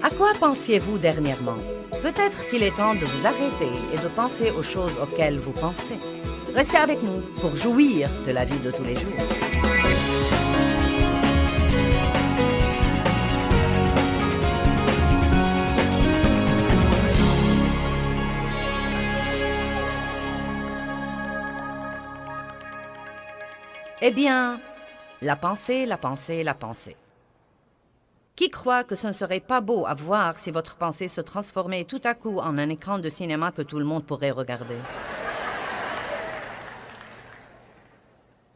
À quoi pensiez-vous dernièrement? Peut-être qu'il est temps de vous arrêter et de penser aux choses auxquelles vous pensez. Restez avec nous pour jouir de la vie de tous les jours. Eh bien, la pensée, la pensée, la pensée. Qui croit que ce ne serait pas beau à voir si votre pensée se transformait tout à coup en un écran de cinéma que tout le monde pourrait regarder?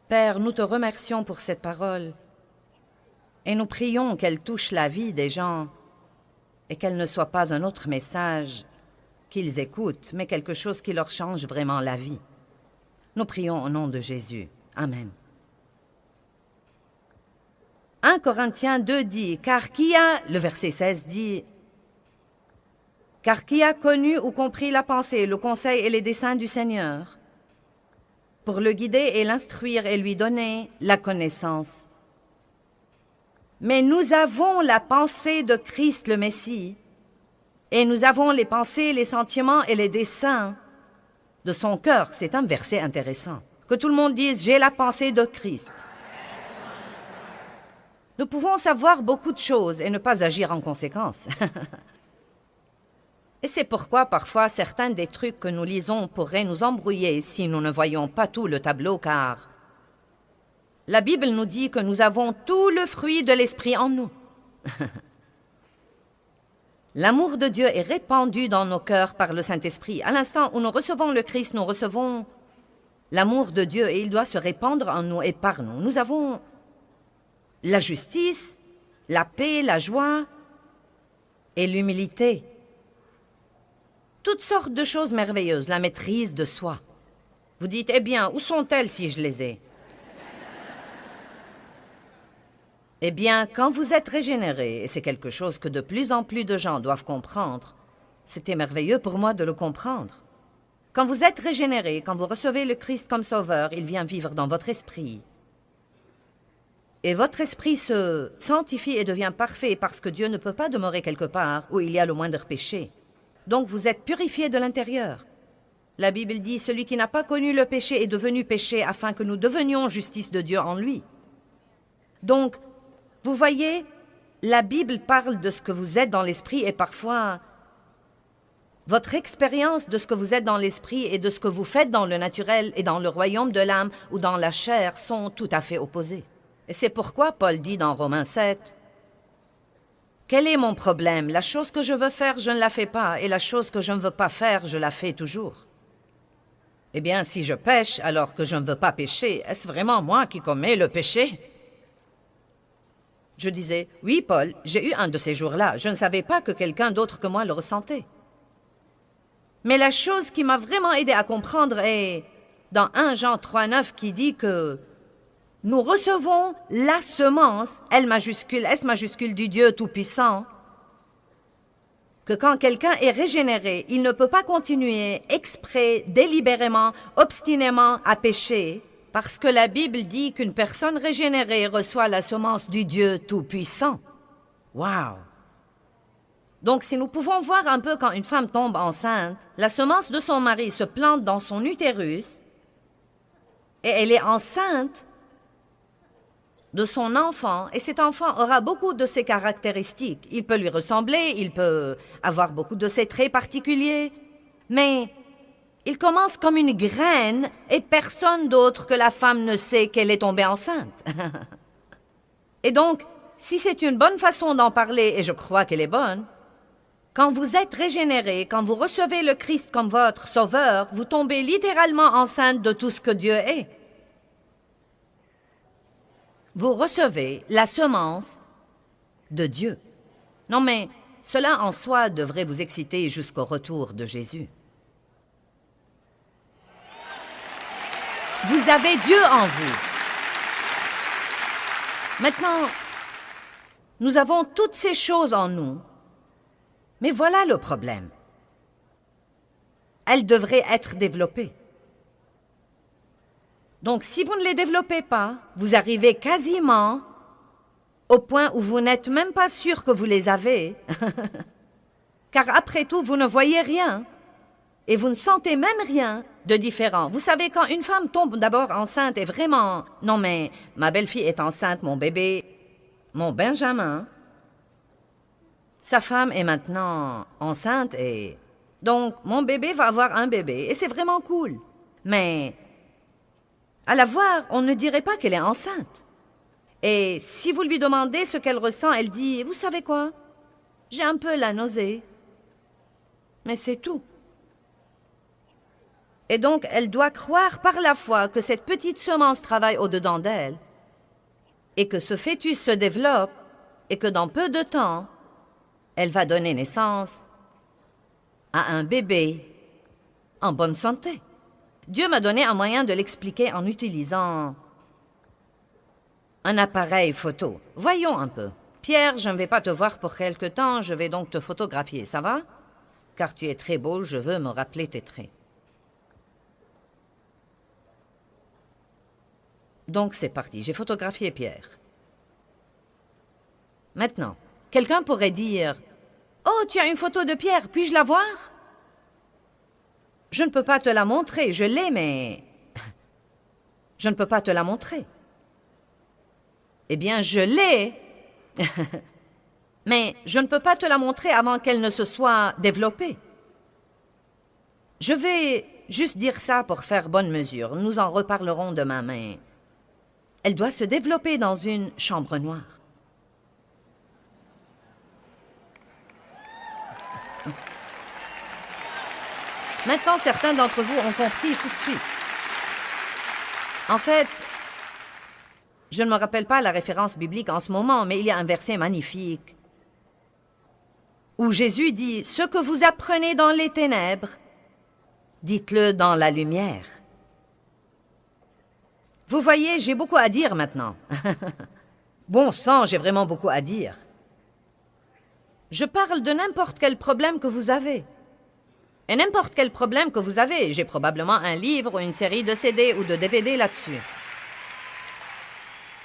Père, nous te remercions pour cette parole et nous prions qu'elle touche la vie des gens et qu'elle ne soit pas un autre message qu'ils écoutent, mais quelque chose qui leur change vraiment la vie. Nous prions au nom de Jésus. Amen. 1 Corinthiens 2 dit, le verset 16 dit, « Car qui a connu ou compris la pensée, le conseil et les desseins du Seigneur, pour le guider et l'instruire et lui donner la connaissance. Mais nous avons la pensée de Christ le Messie, et nous avons les pensées, les sentiments et les desseins de son cœur. » C'est un verset intéressant. Que tout le monde dise, « J'ai la pensée de Christ. » Nous pouvons savoir beaucoup de choses et ne pas agir en conséquence. Et c'est pourquoi parfois certains des trucs que nous lisons pourraient nous embrouiller si nous ne voyons pas tout le tableau, car la Bible nous dit que nous avons tout le fruit de l'esprit en nous. L'amour de Dieu est répandu dans nos cœurs par le Saint-Esprit. À l'instant où nous recevons le Christ, nous recevons l'amour de Dieu et il doit se répandre en nous et par nous. Nous avons la justice, la paix, la joie et l'humilité. Toutes sortes de choses merveilleuses, la maîtrise de soi. Vous dites, eh bien, où sont-elles si je les ai? Eh bien, quand vous êtes régénéré, et c'est quelque chose que de plus en plus de gens doivent comprendre, c'était merveilleux pour moi de le comprendre. Quand vous êtes régénéré, quand vous recevez le Christ comme sauveur, il vient vivre dans votre esprit. Et votre esprit se sanctifie et devient parfait parce que Dieu ne peut pas demeurer quelque part où il y a le moindre péché. Donc vous êtes purifié de l'intérieur. La Bible dit, celui qui n'a pas connu le péché est devenu péché afin que nous devenions justice de Dieu en lui. Donc, vous voyez, la Bible parle de ce que vous êtes dans l'esprit et parfois, votre expérience de ce que vous êtes dans l'esprit et de ce que vous faites dans le naturel et dans le royaume de l'âme ou dans la chair sont tout à fait opposés. Et c'est pourquoi Paul dit dans Romains 7, « Quel est mon problème? La chose que je veux faire, je ne la fais pas, et la chose que je ne veux pas faire, je la fais toujours. » Eh bien, si je pêche alors que je ne veux pas pécher, est-ce vraiment moi qui commets le péché? Je disais, « Oui, Paul, j'ai eu un de ces jours-là. Je ne savais pas que quelqu'un d'autre que moi le ressentait. » Mais la chose qui m'a vraiment aidé à comprendre est dans 1 Jean 3,9 qui dit que nous recevons la semence, L majuscule, S majuscule du Dieu Tout-Puissant, que quand quelqu'un est régénéré, il ne peut pas continuer exprès, délibérément, obstinément à pécher, parce que la Bible dit qu'une personne régénérée reçoit la semence du Dieu Tout-Puissant. Wow! Donc si nous pouvons voir un peu quand une femme tombe enceinte, la semence de son mari se plante dans son utérus et elle est enceinte de son enfant, et cet enfant aura beaucoup de ses caractéristiques. Il peut lui ressembler, il peut avoir beaucoup de ses traits particuliers, mais il commence comme une graine et personne d'autre que la femme ne sait qu'elle est tombée enceinte. Et donc, si c'est une bonne façon d'en parler, et je crois qu'elle est bonne, quand vous êtes régénéré, quand vous recevez le Christ comme votre sauveur, vous tombez littéralement enceinte de tout ce que Dieu est. Vous recevez la semence de Dieu. Non, mais cela en soi devrait vous exciter jusqu'au retour de Jésus. Vous avez Dieu en vous. Maintenant, nous avons toutes ces choses en nous, mais voilà le problème. Elles devraient être développées. Donc, si vous ne les développez pas, vous arrivez quasiment au point où vous n'êtes même pas sûr que vous les avez, car après tout, vous ne voyez rien et vous ne sentez même rien de différent. Vous savez, quand une femme tombe d'abord enceinte et vraiment... Non mais, ma belle-fille est enceinte, mon bébé, mon Benjamin, sa femme est maintenant enceinte et... Donc, mon bébé va avoir un bébé et c'est vraiment cool. Mais, à la voir, on ne dirait pas qu'elle est enceinte. Et si vous lui demandez ce qu'elle ressent, elle dit, vous savez quoi? J'ai un peu la nausée. Mais c'est tout. Et donc, elle doit croire par la foi que cette petite semence travaille au-dedans d'elle et que ce fœtus se développe et que dans peu de temps, elle va donner naissance à un bébé en bonne santé. Dieu m'a donné un moyen de l'expliquer en utilisant un appareil photo. Voyons un peu. Pierre, je ne vais pas te voir pour quelque temps, je vais donc te photographier, ça va? Car tu es très beau, je veux me rappeler tes traits. Donc c'est parti, j'ai photographié Pierre. Maintenant, quelqu'un pourrait dire « Oh, tu as une photo de Pierre, puis-je la voir ?» Je ne peux pas te la montrer, je l'ai, mais... je ne peux pas te la montrer. Eh bien, je l'ai, mais je ne peux pas te la montrer avant qu'elle ne se soit développée. Je vais juste dire ça pour faire bonne mesure. Nous en reparlerons demain, mais... elle doit se développer dans une chambre noire. Maintenant, certains d'entre vous ont compris tout de suite. En fait, je ne me rappelle pas la référence biblique en ce moment, mais il y a un verset magnifique où Jésus dit « Ce que vous apprenez dans les ténèbres, dites-le dans la lumière. » Vous voyez, j'ai beaucoup à dire maintenant. Bon sang, j'ai vraiment beaucoup à dire. Je parle de n'importe quel problème que vous avez. Et n'importe quel problème que vous avez, j'ai probablement un livre ou une série de CD ou de DVD là-dessus.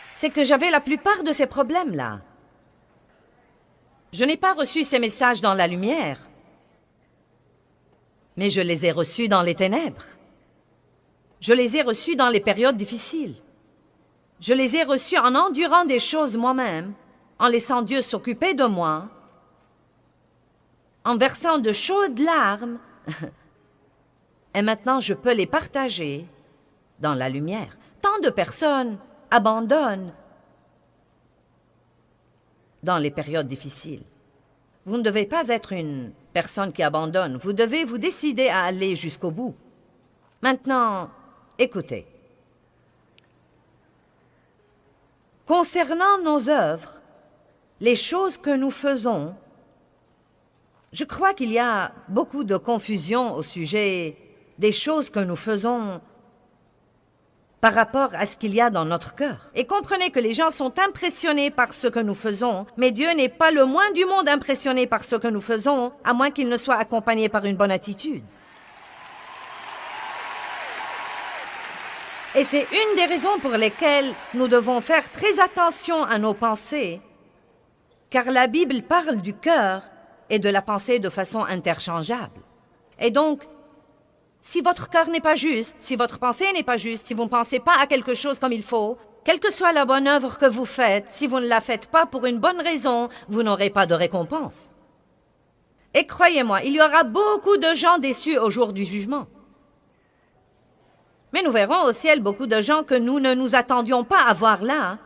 C'est que j'avais la plupart de ces problèmes-là. Je n'ai pas reçu ces messages dans la lumière, mais je les ai reçus dans les ténèbres. Je les ai reçus dans les périodes difficiles. Je les ai reçus en endurant des choses moi-même, en laissant Dieu s'occuper de moi, en versant de chaudes larmes. Et maintenant, je peux les partager dans la lumière. Tant de personnes abandonnent dans les périodes difficiles. Vous ne devez pas être une personne qui abandonne. Vous devez vous décider à aller jusqu'au bout. Maintenant, écoutez. Concernant nos œuvres, les choses que nous faisons, je crois qu'il y a beaucoup de confusion au sujet des choses que nous faisons par rapport à ce qu'il y a dans notre cœur. Et comprenez que les gens sont impressionnés par ce que nous faisons, mais Dieu n'est pas le moins du monde impressionné par ce que nous faisons, à moins qu'il ne soit accompagné par une bonne attitude. Et c'est une des raisons pour lesquelles nous devons faire très attention à nos pensées, car la Bible parle du cœur et de la pensée de façon interchangeable. Et donc, si votre cœur n'est pas juste, si votre pensée n'est pas juste, si vous ne pensez pas à quelque chose comme il faut, quelle que soit la bonne œuvre que vous faites, si vous ne la faites pas pour une bonne raison, vous n'aurez pas de récompense. Et croyez-moi, il y aura beaucoup de gens déçus au jour du jugement. Mais nous verrons au ciel beaucoup de gens que nous ne nous attendions pas à voir là,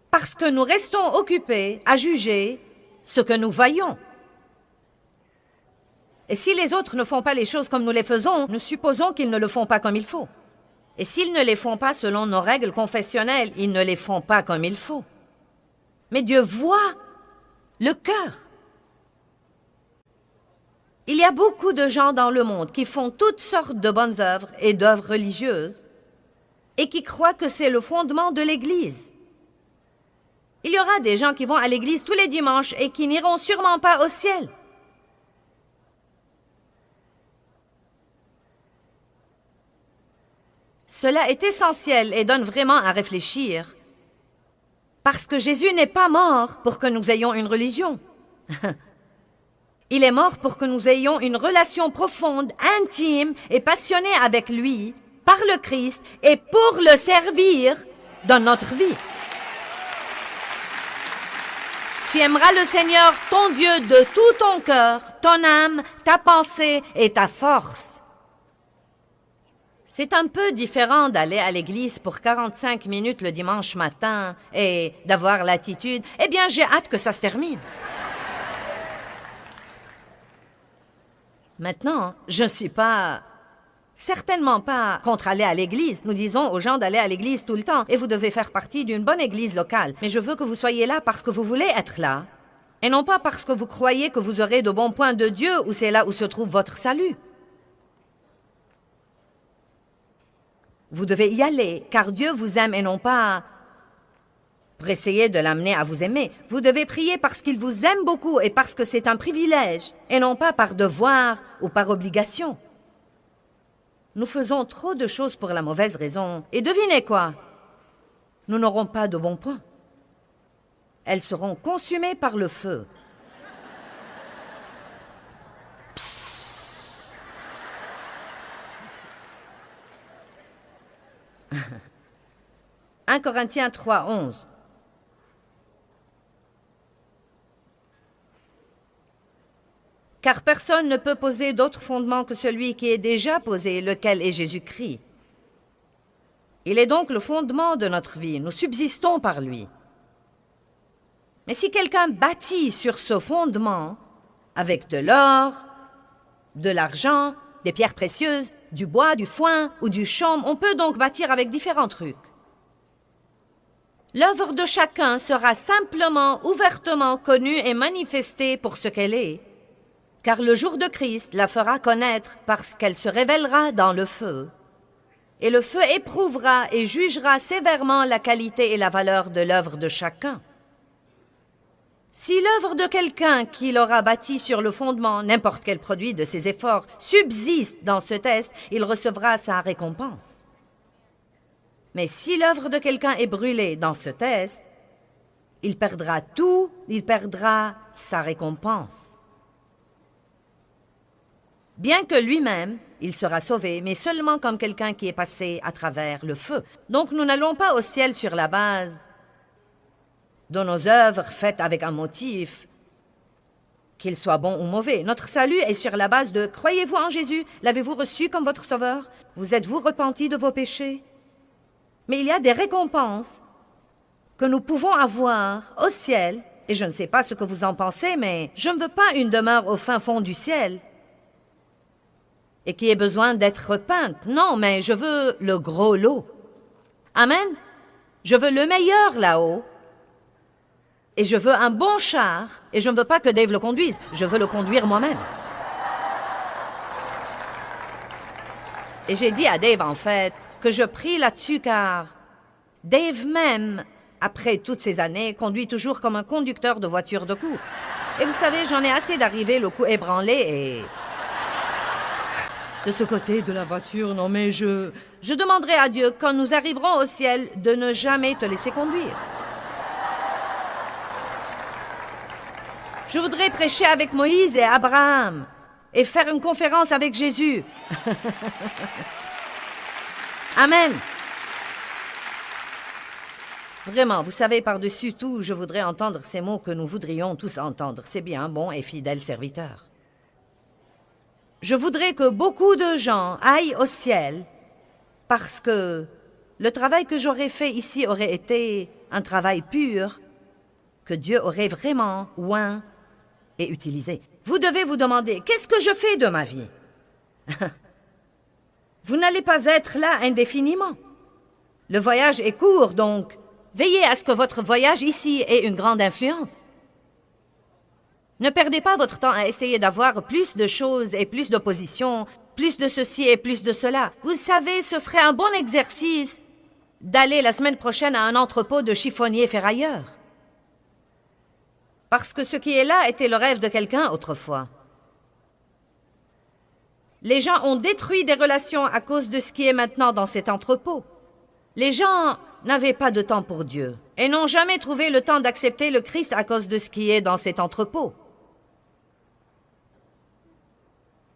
parce que nous restons occupés à juger ce que nous voyons. Et si les autres ne font pas les choses comme nous les faisons, nous supposons qu'ils ne le font pas comme il faut. Et s'ils ne les font pas selon nos règles confessionnelles, ils ne les font pas comme il faut. Mais Dieu voit le cœur. Il y a beaucoup de gens dans le monde qui font toutes sortes de bonnes œuvres et d'œuvres religieuses et qui croient que c'est le fondement de l'Église. Il y aura des gens qui vont à l'église tous les dimanches et qui n'iront sûrement pas au ciel. Cela est essentiel et donne vraiment à réfléchir. Parce que Jésus n'est pas mort pour que nous ayons une religion. Il est mort pour que nous ayons une relation profonde, intime et passionnée avec lui, par le Christ, et pour le servir dans notre vie. Tu aimeras le Seigneur, ton Dieu, de tout ton cœur, ton âme, ta pensée et ta force. C'est un peu différent d'aller à l'église pour 45 minutes le dimanche matin et d'avoir l'attitude « Eh bien, j'ai hâte que ça se termine ». Maintenant, je ne suis certainement pas contre aller à l'église. Nous disons aux gens d'aller à l'église tout le temps et vous devez faire partie d'une bonne église locale. Mais je veux que vous soyez là parce que vous voulez être là et non pas parce que vous croyez que vous aurez de bons points de Dieu ou c'est là où se trouve votre salut. Vous devez y aller car Dieu vous aime et non pas pour essayer de l'amener à vous aimer. Vous devez prier parce qu'il vous aime beaucoup et parce que c'est un privilège et non pas par devoir ou par obligation. Nous faisons trop de choses pour la mauvaise raison. Et devinez quoi? Nous n'aurons pas de bons points. Elles seront consumées par le feu. Psst. 1 Corinthiens 3, 11. Car personne ne peut poser d'autre fondement que celui qui est déjà posé, lequel est Jésus-Christ. Il est donc le fondement de notre vie, nous subsistons par lui. Mais si quelqu'un bâtit sur ce fondement, avec de l'or, de l'argent, des pierres précieuses, du bois, du foin ou du chaume, on peut donc bâtir avec différents trucs. L'œuvre de chacun sera simplement, ouvertement connue et manifestée pour ce qu'elle est, car le jour de Christ la fera connaître parce qu'elle se révélera dans le feu. Et le feu éprouvera et jugera sévèrement la qualité et la valeur de l'œuvre de chacun. Si l'œuvre de quelqu'un qui l'aura bâti sur le fondement, n'importe quel produit de ses efforts, subsiste dans ce test, il recevra sa récompense. Mais si l'œuvre de quelqu'un est brûlée dans ce test, il perdra tout, il perdra sa récompense. Bien que lui-même, il sera sauvé, mais seulement comme quelqu'un qui est passé à travers le feu. Donc nous n'allons pas au ciel sur la base de nos œuvres faites avec un motif, qu'il soit bon ou mauvais. Notre salut est sur la base de « Croyez-vous en Jésus? L'avez-vous reçu comme votre sauveur? Vous êtes-vous repenti de vos péchés? » Mais il y a des récompenses que nous pouvons avoir au ciel, et je ne sais pas ce que vous en pensez, mais je ne veux pas une demeure au fin fond du ciel et qui ait besoin d'être repeinte. Non, mais je veux le gros lot. Amen. Je veux le meilleur là-haut. Et je veux un bon char. Et je ne veux pas que Dave le conduise. Je veux le conduire moi-même. Et j'ai dit à Dave, en fait, que je prie là-dessus car Dave même, après toutes ces années, conduit toujours comme un conducteur de voiture de course. Et vous savez, j'en ai assez d'arriver le cou ébranlé et... De ce côté de la voiture, non mais je demanderai à Dieu, quand nous arriverons au ciel, de ne jamais te laisser conduire. Je voudrais prêcher avec Moïse et Abraham et faire une conférence avec Jésus. Amen. Vraiment, vous savez, par-dessus tout, je voudrais entendre ces mots que nous voudrions tous entendre. C'est bien, bon et fidèle serviteur. Je voudrais que beaucoup de gens aillent au ciel parce que le travail que j'aurais fait ici aurait été un travail pur que Dieu aurait vraiment oint et utilisé. Vous devez vous demander, qu'est-ce que je fais de ma vie? Vous n'allez pas être là indéfiniment. Le voyage est court, donc veillez à ce que votre voyage ici ait une grande influence. Ne perdez pas votre temps à essayer d'avoir plus de choses et plus d'opposition, plus de ceci et plus de cela. Vous savez, ce serait un bon exercice d'aller la semaine prochaine à un entrepôt de chiffonniers ferrailleurs. Parce que ce qui est là était le rêve de quelqu'un autrefois. Les gens ont détruit des relations à cause de ce qui est maintenant dans cet entrepôt. Les gens n'avaient pas de temps pour Dieu. et n'ont jamais trouvé le temps d'accepter le Christ à cause de ce qui est dans cet entrepôt.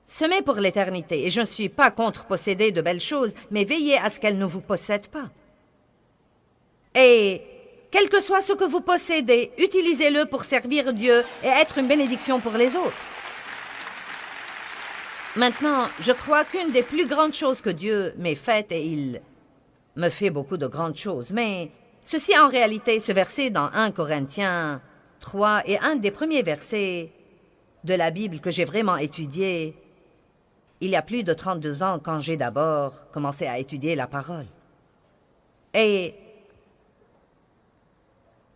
Semez pour l'éternité, et je ne suis pas contre posséder de belles choses, mais veillez à ce qu'elles ne vous possèdent pas. Et quel que soit ce que vous possédez, utilisez-le pour servir Dieu et être une bénédiction pour les autres. Maintenant, je crois qu'une des plus grandes choses que Dieu m'ait faites, et il me fait beaucoup de grandes choses, mais ceci en réalité, ce verset dans 1 Corinthiens 3 est un des premiers versets de la Bible que j'ai vraiment étudié il y a plus de 32 ans quand j'ai d'abord commencé à étudier la parole. Et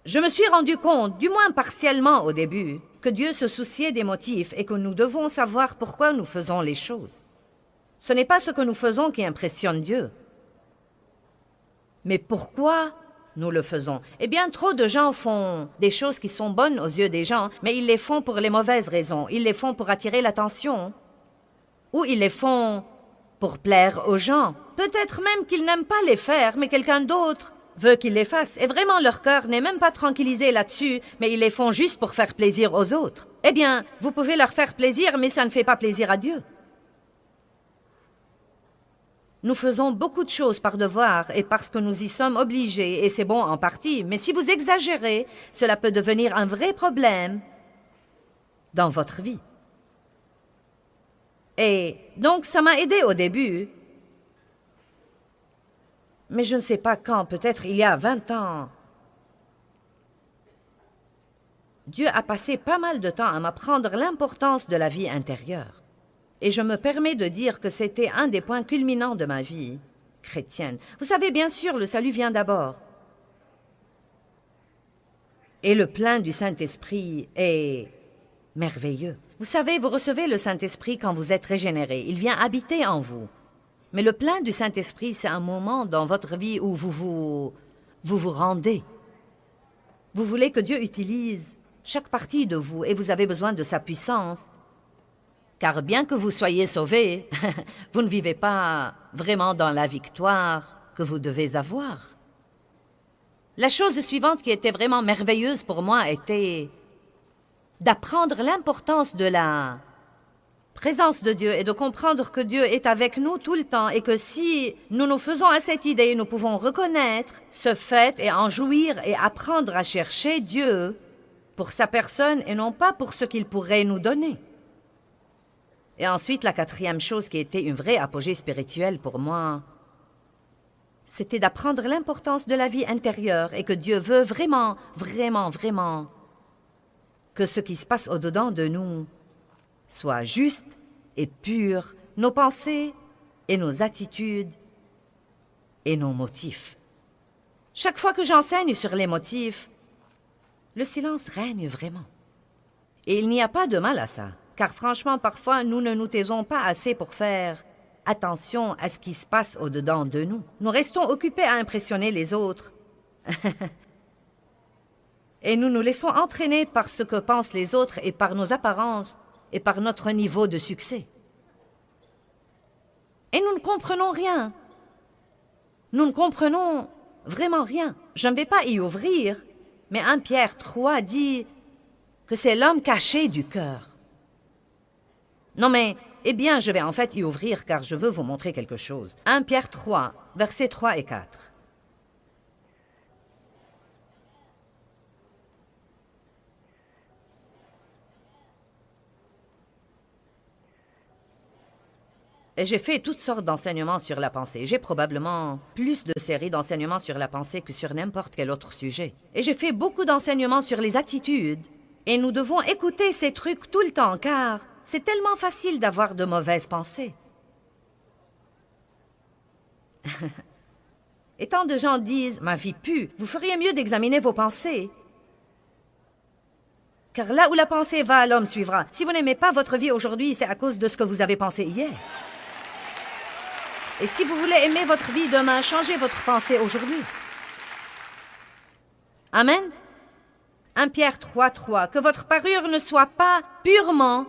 je me suis rendu compte, du moins partiellement au début, que Dieu se souciait des motifs et que nous devons savoir pourquoi nous faisons les choses. Ce n'est pas ce que nous faisons qui impressionne Dieu, mais pourquoi nous le faisons. Eh bien, trop de gens font des choses qui sont bonnes aux yeux des gens, mais ils les font pour les mauvaises raisons. Ils les font pour attirer l'attention, ou ils les font pour plaire aux gens. Peut-être même qu'ils n'aiment pas les faire, mais quelqu'un d'autre veut qu'ils les fassent. Et vraiment, leur cœur n'est même pas tranquillisé là-dessus, mais ils les font juste pour faire plaisir aux autres. Eh bien, vous pouvez leur faire plaisir, mais ça ne fait pas plaisir à Dieu. Nous faisons beaucoup de choses par devoir et parce que nous y sommes obligés, et c'est bon en partie, mais si vous exagérez, cela peut devenir un vrai problème dans votre vie. Et donc, ça m'a aidé au début. Mais je ne sais pas quand, peut-être il y a 20 ans. Dieu a passé pas mal de temps à m'apprendre l'importance de la vie intérieure. Et je me permets de dire que c'était un des points culminants de ma vie chrétienne. Vous savez, bien sûr, le salut vient d'abord. Et le plein du Saint-Esprit est merveilleux. Vous savez, vous recevez le Saint-Esprit quand vous êtes régénéré. Il vient habiter en vous. Mais le plein du Saint-Esprit, c'est un moment dans votre vie où vous vous rendez. Vous voulez que Dieu utilise chaque partie de vous et vous avez besoin de sa puissance. Car bien que vous soyez sauvés, vous ne vivez pas vraiment dans la victoire que vous devez avoir. La chose suivante qui était vraiment merveilleuse pour moi était d'apprendre l'importance de la présence de Dieu et de comprendre que Dieu est avec nous tout le temps et que si nous nous faisons à cette idée, nous pouvons reconnaître ce fait et en jouir et apprendre à chercher Dieu pour sa personne et non pas pour ce qu'il pourrait nous donner. Et ensuite, la quatrième chose qui était une vraie apogée spirituelle pour moi, c'était d'apprendre l'importance de la vie intérieure et que Dieu veut vraiment, vraiment, vraiment que ce qui se passe au-dedans de nous soit juste et pur, nos pensées et nos attitudes et nos motifs. Chaque fois que j'enseigne sur les motifs, le silence règne vraiment. Et il n'y a pas de mal à ça, car franchement, parfois, nous ne nous taisons pas assez pour faire attention à ce qui se passe au-dedans de nous. Nous restons occupés à impressionner les autres. Et nous nous laissons entraîner par ce que pensent les autres et par nos apparences et par notre niveau de succès. Et nous ne comprenons rien. Nous ne comprenons vraiment rien. Je ne vais pas y ouvrir, mais 1 Pierre 3 dit que c'est l'homme caché du cœur. Non mais, eh bien, je vais en fait y ouvrir car je veux vous montrer quelque chose. 1 Pierre 3, versets 3 et 4. J'ai fait toutes sortes d'enseignements sur la pensée. J'ai probablement plus de séries d'enseignements sur la pensée que sur n'importe quel autre sujet. Et j'ai fait beaucoup d'enseignements sur les attitudes. Et nous devons écouter ces trucs tout le temps, car c'est tellement facile d'avoir de mauvaises pensées. Et tant de gens disent « Ma vie pue, vous feriez mieux d'examiner vos pensées. » Car là où la pensée va, l'homme suivra. Si vous n'aimez pas votre vie aujourd'hui, c'est à cause de ce que vous avez pensé hier. Et si vous voulez aimer votre vie demain, changez votre pensée aujourd'hui. Amen. 1 Pierre 3:3. Que votre parure ne soit pas purement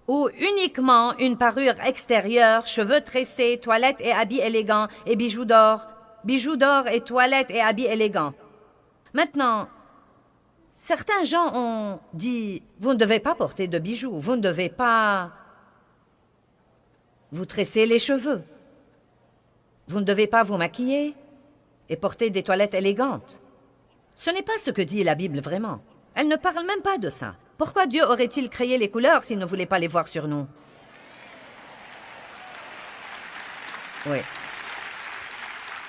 ou uniquement une parure extérieure, cheveux tressés, toilettes et habits élégants et bijoux d'or et toilettes et habits élégants. Maintenant, certains gens ont dit, vous ne devez pas porter de bijoux, vous ne devez pas vous tresser les cheveux, vous ne devez pas vous maquiller et porter des toilettes élégantes. Ce n'est pas ce que dit la Bible vraiment. Elle ne parle même pas de ça. Pourquoi Dieu aurait-il créé les couleurs s'il ne voulait pas les voir sur nous? Oui.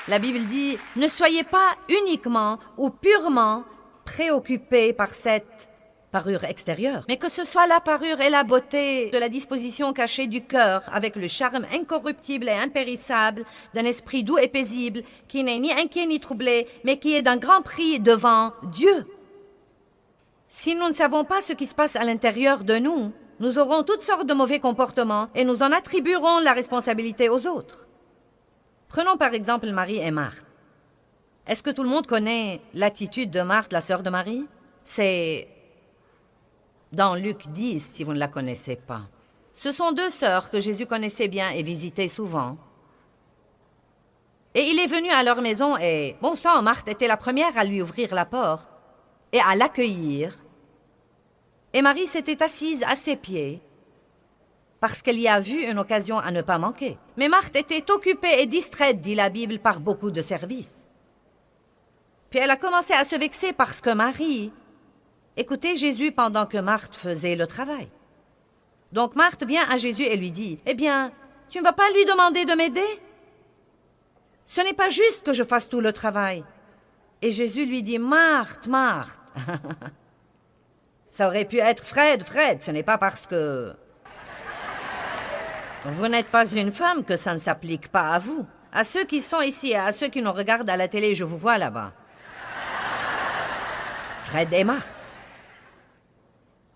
La Bible dit, ne soyez pas uniquement ou purement préoccupés par cette parure extérieure, mais que ce soit la parure et la beauté de la disposition cachée du cœur, avec le charme incorruptible et impérissable d'un esprit doux et paisible, qui n'est ni inquiet ni troublé, mais qui est d'un grand prix devant Dieu. Si nous ne savons pas ce qui se passe à l'intérieur de nous, nous aurons toutes sortes de mauvais comportements et nous en attribuerons la responsabilité aux autres. Prenons par exemple Marie et Marthe. Est-ce que tout le monde connaît l'attitude de Marthe, la sœur de Marie? C'est dans Luc 10, si vous ne la connaissez pas. Ce sont deux sœurs que Jésus connaissait bien et visitait souvent. Et il est venu à leur maison et, bon sang, Marthe était la première à lui ouvrir la porte et à l'accueillir. Et Marie s'était assise à ses pieds parce qu'elle y a vu une occasion à ne pas manquer. Mais Marthe était occupée et distraite, dit la Bible, par beaucoup de services. Puis elle a commencé à se vexer parce que Marie écoutait Jésus pendant que Marthe faisait le travail. Donc Marthe vient à Jésus et lui dit, « Eh bien, tu ne vas pas lui demander de m'aider? Ce n'est pas juste que je fasse tout le travail. » Et Jésus lui dit, « Marthe, Marthe. » Ça aurait pu être Fred, ce n'est pas parce que vous n'êtes pas une femme que ça ne s'applique pas à vous. À ceux qui sont ici et à ceux qui nous regardent à la télé, je vous vois là-bas. Fred et Marthe.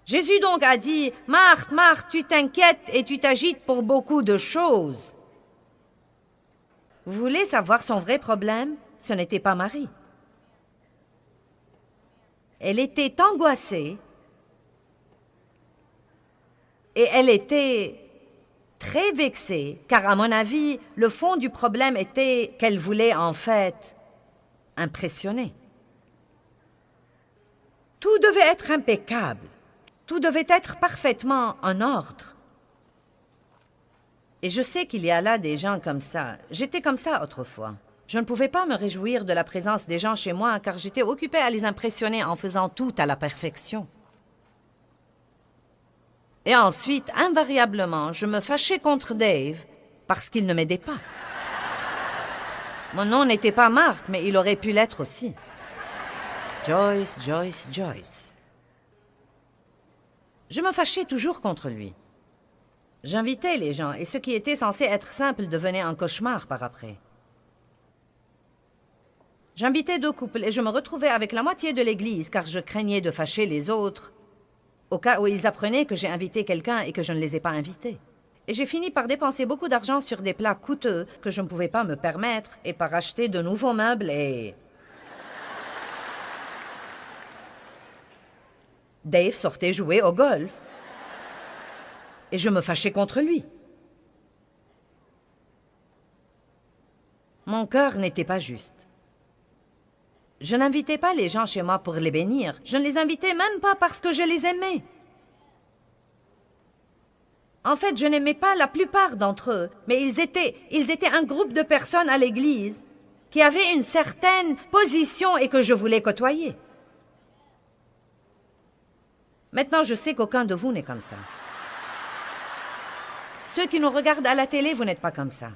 Jésus donc a dit, « Marthe, Marthe, tu t'inquiètes et tu t'agites pour beaucoup de choses. » Vous voulez savoir son vrai problème? Ce n'était pas Marie. Elle était angoissée et elle était très vexée, car à mon avis, le fond du problème était qu'elle voulait en fait impressionner. Tout devait être impeccable, tout devait être parfaitement en ordre. Et je sais qu'il y a là des gens comme ça. J'étais comme ça autrefois. Je ne pouvais pas me réjouir de la présence des gens chez moi, car j'étais occupée à les impressionner en faisant tout à la perfection. Et ensuite, invariablement, je me fâchais contre Dave parce qu'il ne m'aidait pas. Mon nom n'était pas Marthe, mais il aurait pu l'être aussi. Joyce, Joyce, Joyce. Je me fâchais toujours contre lui. J'invitais les gens, et ce qui était censé être simple devenait un cauchemar par après. J'invitais deux couples et je me retrouvais avec la moitié de l'église car je craignais de fâcher les autres, au cas où ils apprenaient que j'ai invité quelqu'un et que je ne les ai pas invités. Et j'ai fini par dépenser beaucoup d'argent sur des plats coûteux que je ne pouvais pas me permettre et par acheter de nouveaux meubles et... Dave sortait jouer au golf. Et je me fâchais contre lui. Mon cœur n'était pas juste. Je n'invitais pas les gens chez moi pour les bénir. Je ne les invitais même pas parce que je les aimais. En fait, je n'aimais pas la plupart d'entre eux, mais ils étaient un groupe de personnes à l'église qui avaient une certaine position et que je voulais côtoyer. Maintenant, je sais qu'aucun de vous n'est comme ça. Ceux qui nous regardent à la télé, vous n'êtes pas comme ça.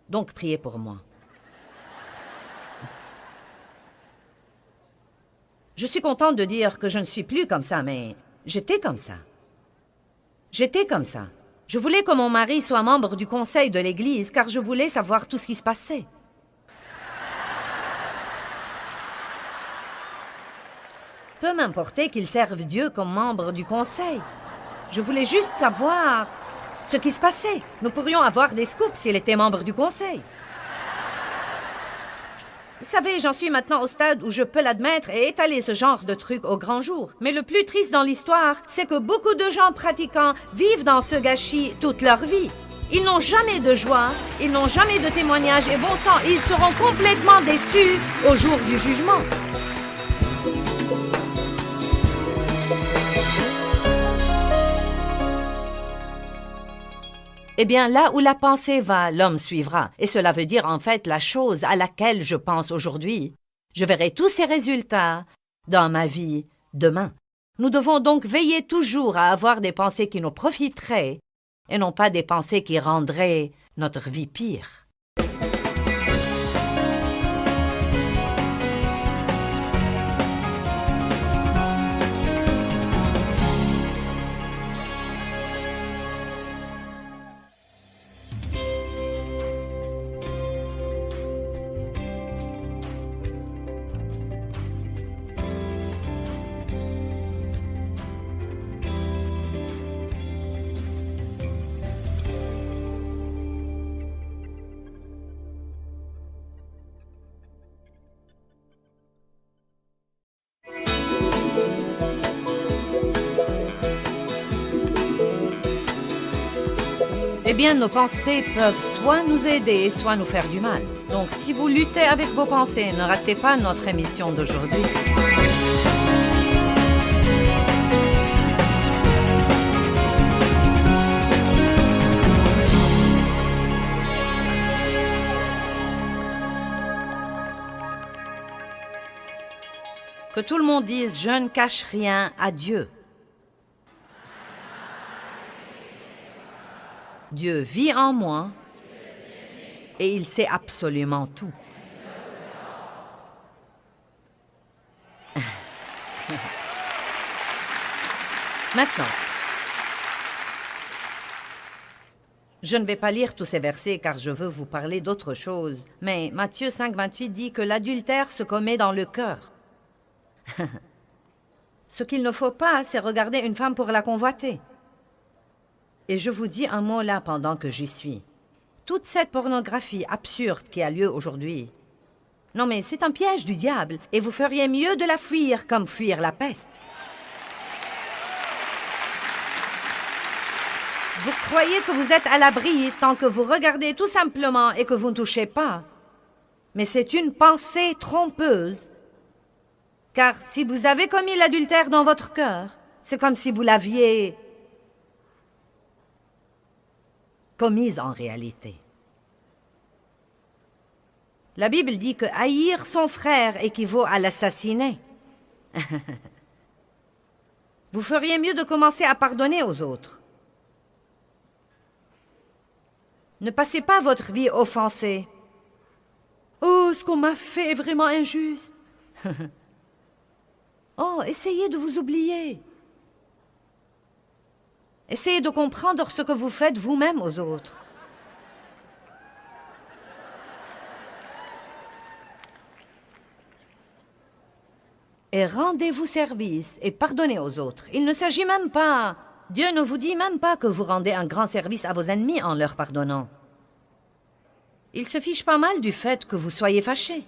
Donc, priez pour moi. Je suis contente de dire que je ne suis plus comme ça, mais j'étais comme ça. J'étais comme ça. Je voulais que mon mari soit membre du conseil de l'Église, car je voulais savoir tout ce qui se passait. Peu m'importait qu'il serve Dieu comme membre du conseil. Je voulais juste savoir ce qui se passait. Nous pourrions avoir des scoops s'il était membre du conseil. Vous savez, j'en suis maintenant au stade où je peux l'admettre et étaler ce genre de truc au grand jour. Mais le plus triste dans l'histoire, c'est que beaucoup de gens pratiquants vivent dans ce gâchis toute leur vie. Ils n'ont jamais de joie, ils n'ont jamais de témoignage et bon sang, ils seront complètement déçus au jour du jugement. Eh bien, là où la pensée va, l'homme suivra. Et cela veut dire en fait la chose à laquelle je pense aujourd'hui. Je verrai tous ces résultats dans ma vie demain. Nous devons donc veiller toujours à avoir des pensées qui nous profiteraient et non pas des pensées qui rendraient notre vie pire. Eh bien, nos pensées peuvent soit nous aider, soit nous faire du mal. Donc, si vous luttez avec vos pensées, ne ratez pas notre émission d'aujourd'hui. Que tout le monde dise « Je ne cache rien à Dieu ». Dieu vit en moi et il sait absolument tout. Maintenant, je ne vais pas lire tous ces versets car je veux vous parler d'autre chose. Mais Matthieu 5, 28 dit que l'adultère se commet dans le cœur. Ce qu'il ne faut pas, c'est regarder une femme pour la convoiter. Et je vous dis un mot là pendant que j'y suis. Toute cette pornographie absurde qui a lieu aujourd'hui, non mais c'est un piège du diable et vous feriez mieux de la fuir comme fuir la peste. Vous croyez que vous êtes à l'abri tant que vous regardez tout simplement et que vous ne touchez pas. Mais c'est une pensée trompeuse. Car si vous avez commis l'adultère dans votre cœur, c'est comme si vous l'aviez commise en réalité. La Bible dit que haïr son frère équivaut à l'assassiner. Vous feriez mieux de commencer à pardonner aux autres. Ne passez pas votre vie offensée. Oh, ce qu'on m'a fait est vraiment injuste. Oh, essayez de vous oublier. Essayez de comprendre ce que vous faites vous-même aux autres. Et rendez-vous service et pardonnez aux autres. Il ne s'agit même pas... Dieu ne vous dit même pas que vous rendez un grand service à vos ennemis en leur pardonnant. Il se fiche pas mal du fait que vous soyez fâchés.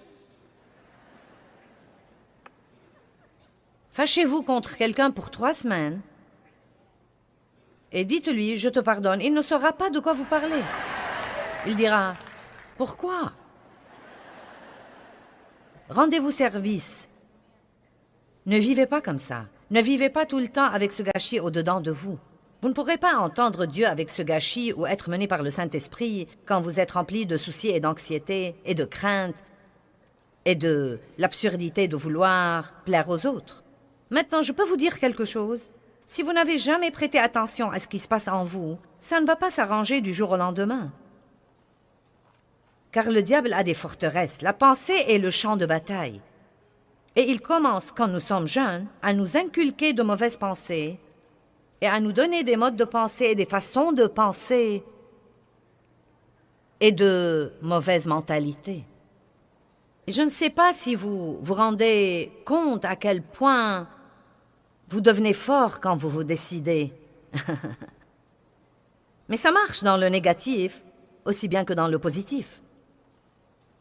Fâchez-vous contre quelqu'un pour 3 semaines et dites-lui « Je te pardonne ». Il ne saura pas de quoi vous parlez. Il dira « Pourquoi ?» Rendez-vous service. Ne vivez pas comme ça. Ne vivez pas tout le temps avec ce gâchis au-dedans de vous. Vous ne pourrez pas entendre Dieu avec ce gâchis ou être mené par le Saint-Esprit quand vous êtes rempli de soucis et d'anxiété et de crainte et de l'absurdité de vouloir plaire aux autres. Maintenant, je peux vous dire quelque chose. Si vous n'avez jamais prêté attention à ce qui se passe en vous, ça ne va pas s'arranger du jour au lendemain. Car le diable a des forteresses. La pensée est le champ de bataille. Et il commence, quand nous sommes jeunes, à nous inculquer de mauvaises pensées et à nous donner des modes de pensée et des façons de penser et de mauvaises mentalités. Et je ne sais pas si vous vous rendez compte à quel point vous devenez fort quand vous vous décidez. Mais ça marche dans le négatif aussi bien que dans le positif.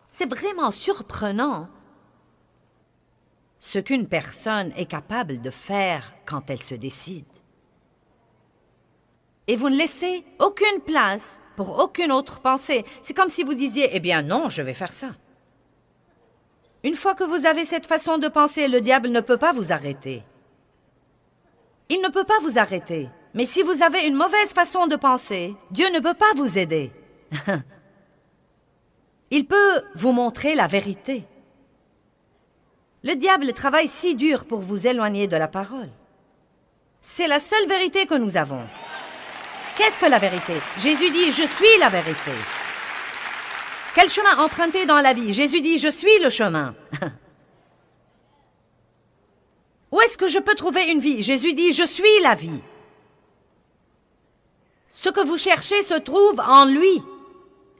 C'est vraiment surprenant ce qu'une personne est capable de faire quand elle se décide. Et vous ne laissez aucune place pour aucune autre pensée. C'est comme si vous disiez « Eh bien non, je vais faire ça ». Une fois que vous avez cette façon de penser, le diable ne peut pas vous arrêter. Il ne peut pas vous arrêter. Mais si vous avez une mauvaise façon de penser, Dieu ne peut pas vous aider. Il peut vous montrer la vérité. Le diable travaille si dur pour vous éloigner de la parole. C'est la seule vérité que nous avons. Qu'est-ce que la vérité? Jésus dit « Je suis la vérité ». Quel chemin emprunter dans la vie? Jésus dit « Je suis le chemin ». Où est-ce que je peux trouver une vie? Jésus dit « Je suis la vie ». Ce que vous cherchez se trouve en lui.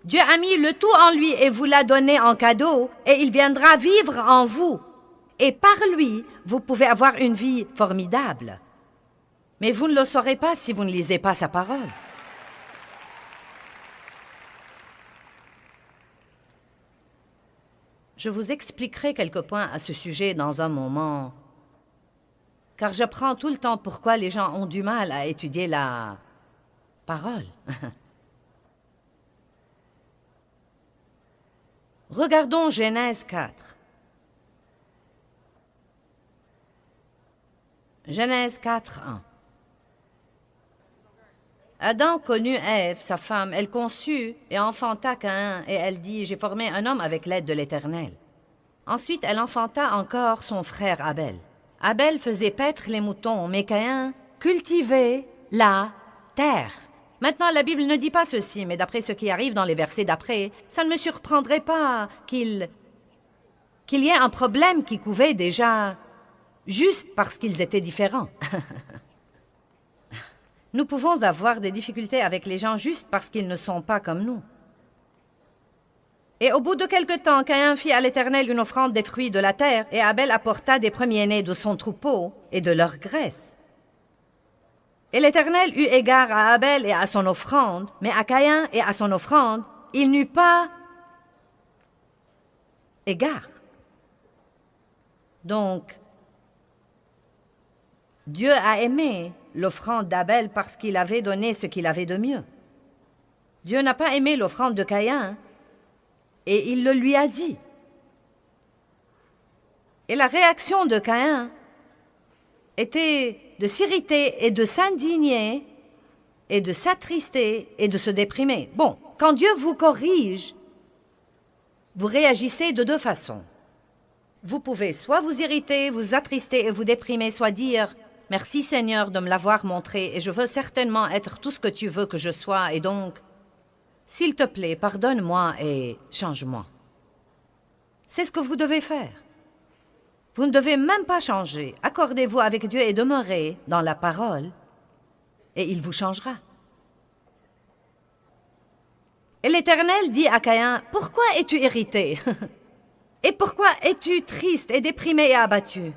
Dieu a mis le tout en lui et vous l'a donné en cadeau, et il viendra vivre en vous. Et par lui, vous pouvez avoir une vie formidable. Mais vous ne le saurez pas si vous ne lisez pas sa parole. Je vous expliquerai quelques points à ce sujet dans un moment, car j'apprends tout le temps pourquoi les gens ont du mal à étudier la parole. Regardons Genèse 4. Genèse 4, 1. Adam connut Ève, sa femme, elle conçut et enfanta Caïn, et elle dit « J'ai formé un homme avec l'aide de l'Éternel. » Ensuite, elle enfanta encore son frère Abel. Abel faisait paître les moutons, mais Caïn cultivait la terre. Maintenant, la Bible ne dit pas ceci, mais d'après ce qui arrive dans les versets d'après, ça ne me surprendrait pas qu'il y ait un problème qui couvait déjà juste parce qu'ils étaient différents. Nous pouvons avoir des difficultés avec les gens juste parce qu'ils ne sont pas comme nous. Et au bout de quelque temps, Caïn fit à l'Éternel une offrande des fruits de la terre, et Abel apporta des premiers-nés de son troupeau et de leur graisse. Et l'Éternel eut égard à Abel et à son offrande, mais à Caïn et à son offrande, il n'eut pas égard. Donc, Dieu a aimé l'offrande d'Abel parce qu'il avait donné ce qu'il avait de mieux. Dieu n'a pas aimé l'offrande de Caïn, et il le lui a dit. Et la réaction de Caïn était de s'irriter et de s'indigner et de s'attrister et de se déprimer. Bon, quand Dieu vous corrige, vous réagissez de deux façons. Vous pouvez soit vous irriter, vous attrister et vous déprimer, soit dire « Merci Seigneur de me l'avoir montré et je veux certainement être tout ce que tu veux que je sois et donc, s'il te plaît, pardonne-moi et change-moi. » C'est ce que vous devez faire. Vous ne devez même pas changer. Accordez-vous avec Dieu et demeurez dans la parole et il vous changera. Et l'Éternel dit à Caïn, « Pourquoi es-tu irrité? Et pourquoi es-tu triste et déprimé et abattu? »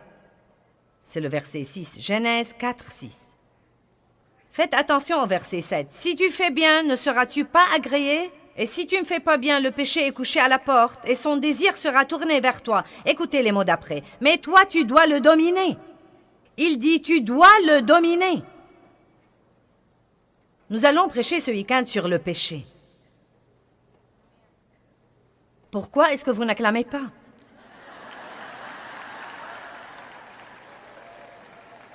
C'est le verset 6, Genèse 4, 6. Faites attention au verset 7. « Si tu fais bien, ne seras-tu pas agréé? Et si tu ne fais pas bien, le péché est couché à la porte, et son désir sera tourné vers toi. » Écoutez les mots d'après. « Mais toi, tu dois le dominer. » Il dit, tu dois le dominer. Nous allons prêcher ce week-end sur le péché. Pourquoi est-ce que vous n'acclamez pas?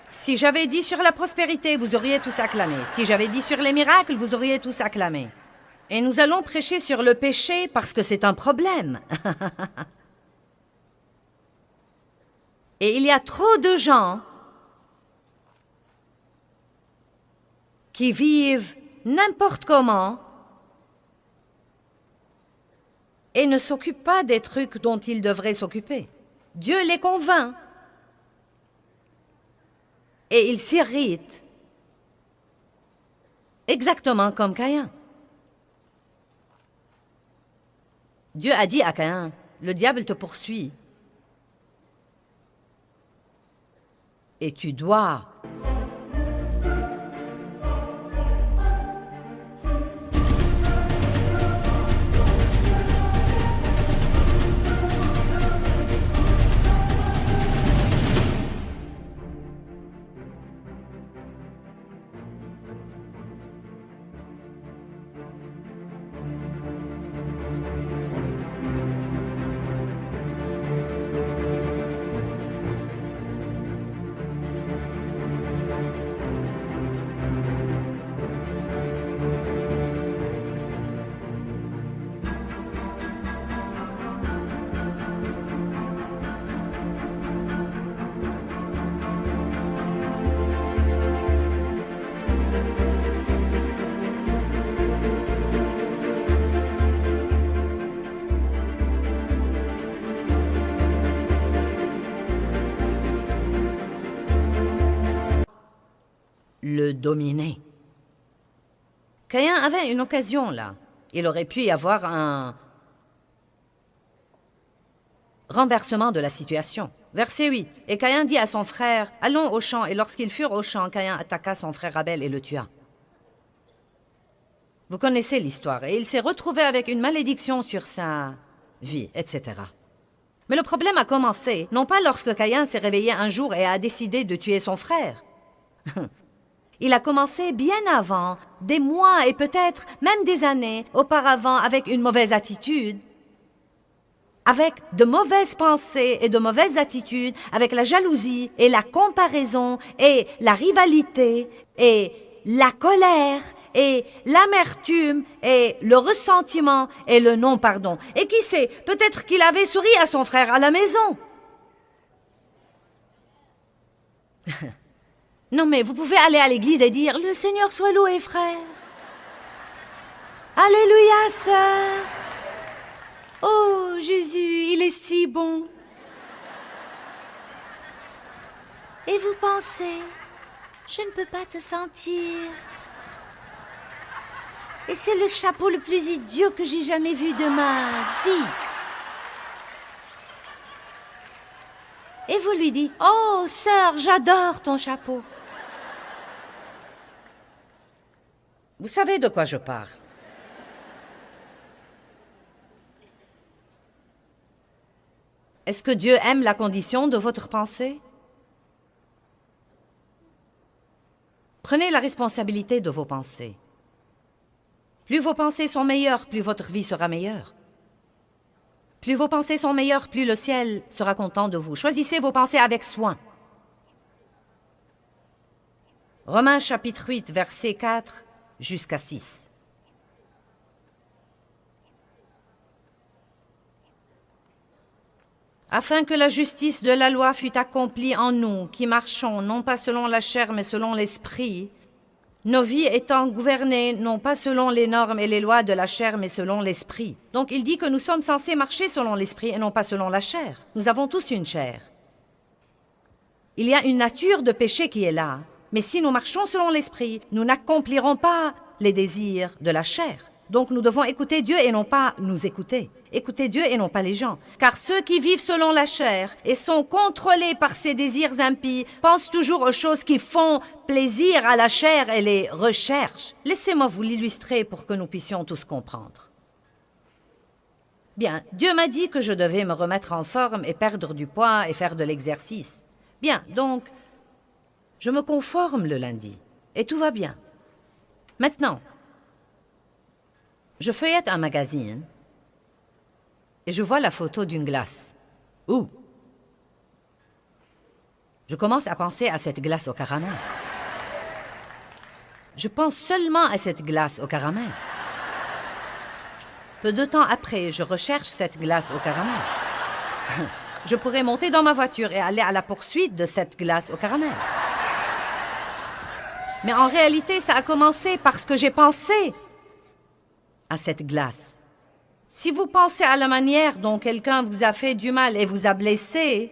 Si j'avais dit sur la prospérité, vous auriez tous acclamé. Si j'avais dit sur les miracles, vous auriez tous acclamé. Et nous allons prêcher sur le péché parce que c'est un problème. Et il y a trop de gens qui vivent n'importe comment et ne s'occupent pas des trucs dont ils devraient s'occuper. Dieu les convainc. Et ils s'irritent, exactement comme Caïn. Dieu a dit à Caïn, le diable te poursuit. Et tu dois le dominer. Caïn avait une occasion là. Il aurait pu y avoir un renversement de la situation. Verset 8. Et Caïn dit à son frère, « Allons au champ. » Et lorsqu'ils furent au champ, Caïn attaqua son frère Abel et le tua. Vous connaissez l'histoire. Et il s'est retrouvé avec une malédiction sur sa vie, etc. Mais le problème a commencé, non pas lorsque Caïn s'est réveillé un jour et a décidé de tuer son frère. Il a commencé bien avant, des mois et peut-être même des années auparavant avec une mauvaise attitude, avec de mauvaises pensées et de mauvaises attitudes, avec la jalousie et la comparaison et la rivalité et la colère et l'amertume et le ressentiment et le non-pardon. Et qui sait, peut-être qu'il avait souri à son frère à la maison. Non mais vous pouvez aller à l'église et dire « Le Seigneur soit loué, frère. Alléluia, sœur. Oh, Jésus, il est si bon. » Et vous pensez, je ne peux pas te sentir. Et c'est le chapeau le plus idiot que j'ai jamais vu de ma vie. Et vous lui dites, « Oh, sœur, j'adore ton chapeau. » Vous savez de quoi je parle. Est-ce que Dieu aime la condition de votre pensée? Prenez la responsabilité de vos pensées. Plus vos pensées sont meilleures, plus votre vie sera meilleure. Plus vos pensées sont meilleures, plus le ciel sera content de vous. Choisissez vos pensées avec soin. Romains chapitre 8, versets 4 jusqu'à 6. Afin que la justice de la loi fût accomplie en nous, qui marchons non pas selon la chair, mais selon l'esprit, nos vies étant gouvernées non pas selon les normes et les lois de la chair, mais selon l'esprit. Donc il dit que nous sommes censés marcher selon l'esprit et non pas selon la chair. Nous avons tous une chair. Il y a une nature de péché qui est là. Mais si nous marchons selon l'esprit, nous n'accomplirons pas les désirs de la chair. Donc nous devons écouter Dieu et non pas nous écouter. Écoutez Dieu et non pas les gens. Car ceux qui vivent selon la chair et sont contrôlés par ses désirs impies pensent toujours aux choses qui font plaisir à la chair et les recherchent. Laissez-moi vous l'illustrer pour que nous puissions tous comprendre. Bien, Dieu m'a dit que je devais me remettre en forme et perdre du poids et faire de l'exercice. Bien, donc, je me conforme le lundi et tout va bien. Maintenant, je feuillette un magazine et je vois la photo d'une glace. Ouh! Je commence à penser à cette glace au caramel. Je pense seulement à cette glace au caramel. Peu de temps après, je recherche cette glace au caramel. Je pourrais monter dans ma voiture et aller à la poursuite de cette glace au caramel. Mais en réalité, ça a commencé parce que j'ai pensé à cette glace. Si vous pensez à la manière dont quelqu'un vous a fait du mal et vous a blessé,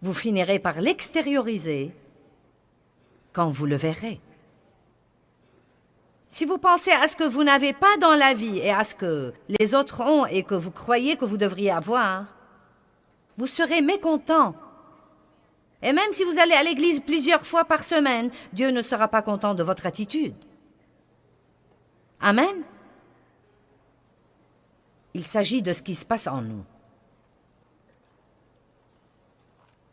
vous finirez par l'extérioriser quand vous le verrez. Si vous pensez à ce que vous n'avez pas dans la vie et à ce que les autres ont et que vous croyez que vous devriez avoir, vous serez mécontent. Et même si vous allez à l'église plusieurs fois par semaine, Dieu ne sera pas content de votre attitude. Amen. Il s'agit de ce qui se passe en nous.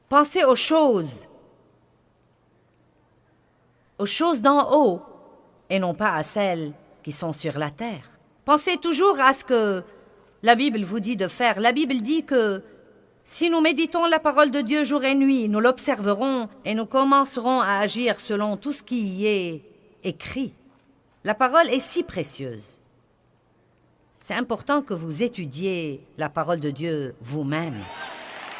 Pensez aux choses d'en haut et non pas à celles qui sont sur la terre. Pensez toujours à ce que la Bible vous dit de faire. La Bible dit que si nous méditons la parole de Dieu jour et nuit, nous l'observerons et nous commencerons à agir selon tout ce qui y est écrit. La parole est si précieuse. C'est important que vous étudiez la parole de Dieu vous-même.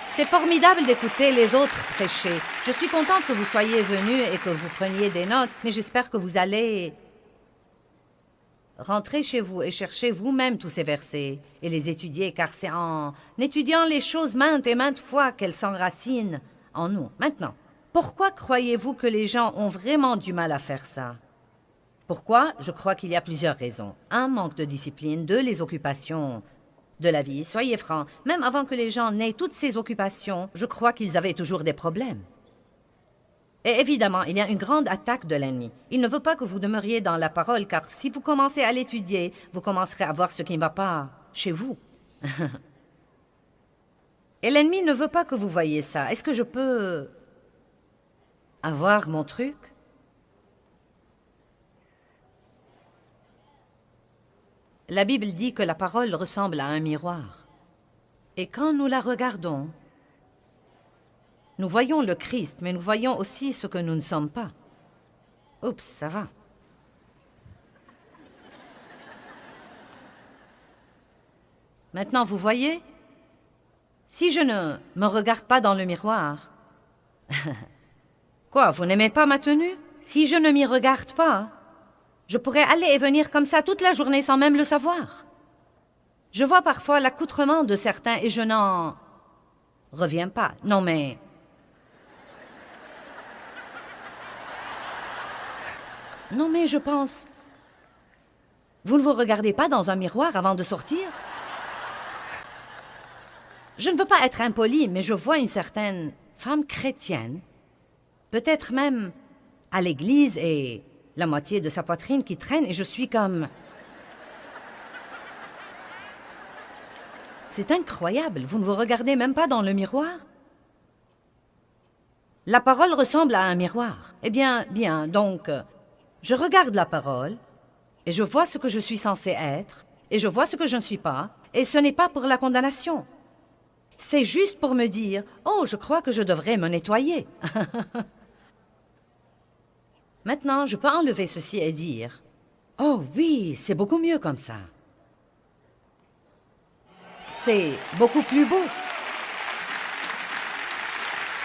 C'est formidable d'écouter les autres prêcher. Je suis contente que vous soyez venus et que vous preniez des notes, mais j'espère que vous allez rentrer chez vous et chercher vous-même tous ces versets et les étudier, car c'est en étudiant les choses maintes et maintes fois qu'elles s'enracinent en nous. Maintenant, Pourquoi croyez-vous que les gens ont vraiment du mal à faire ça? Pourquoi? Je crois qu'il y a plusieurs raisons. 1, manque de discipline. 2, les occupations de la vie. Soyez francs, même avant que les gens n'aient toutes ces occupations, je crois qu'ils avaient toujours des problèmes. Et évidemment, il y a une grande attaque de l'ennemi. Il ne veut pas que vous demeuriez dans la parole, car si vous commencez à l'étudier, vous commencerez à voir ce qui ne va pas chez vous. Et l'ennemi ne veut pas que vous voyiez ça. Est-ce que je peux avoir mon truc? La Bible dit que la parole ressemble à un miroir. Et quand nous la regardons, nous voyons le Christ, mais nous voyons aussi ce que nous ne sommes pas. Oups, ça va. Maintenant, vous voyez? Si je ne me regarde pas dans le miroir... Quoi, vous n'aimez pas ma tenue? Si je ne m'y regarde pas, je pourrais aller et venir comme ça toute la journée sans même le savoir. Je vois parfois l'accoutrement de certains et je n'en reviens pas. Non, mais... Non, mais je pense... Vous ne vous regardez pas dans un miroir avant de sortir? Je ne veux pas être impolie, mais je vois une certaine femme chrétienne, peut-être même à l'église, et la moitié de sa poitrine qui traîne, et je suis comme... C'est incroyable, vous ne vous regardez même pas dans le miroir? La parole ressemble à un miroir. Eh bien, donc, je regarde la parole, et je vois ce que je suis censé être, et je vois ce que je ne suis pas, et ce n'est pas pour la condamnation. C'est juste pour me dire, oh, je crois que je devrais me nettoyer. Maintenant, je peux enlever ceci et dire, oh oui, c'est beaucoup mieux comme ça. C'est beaucoup plus beau.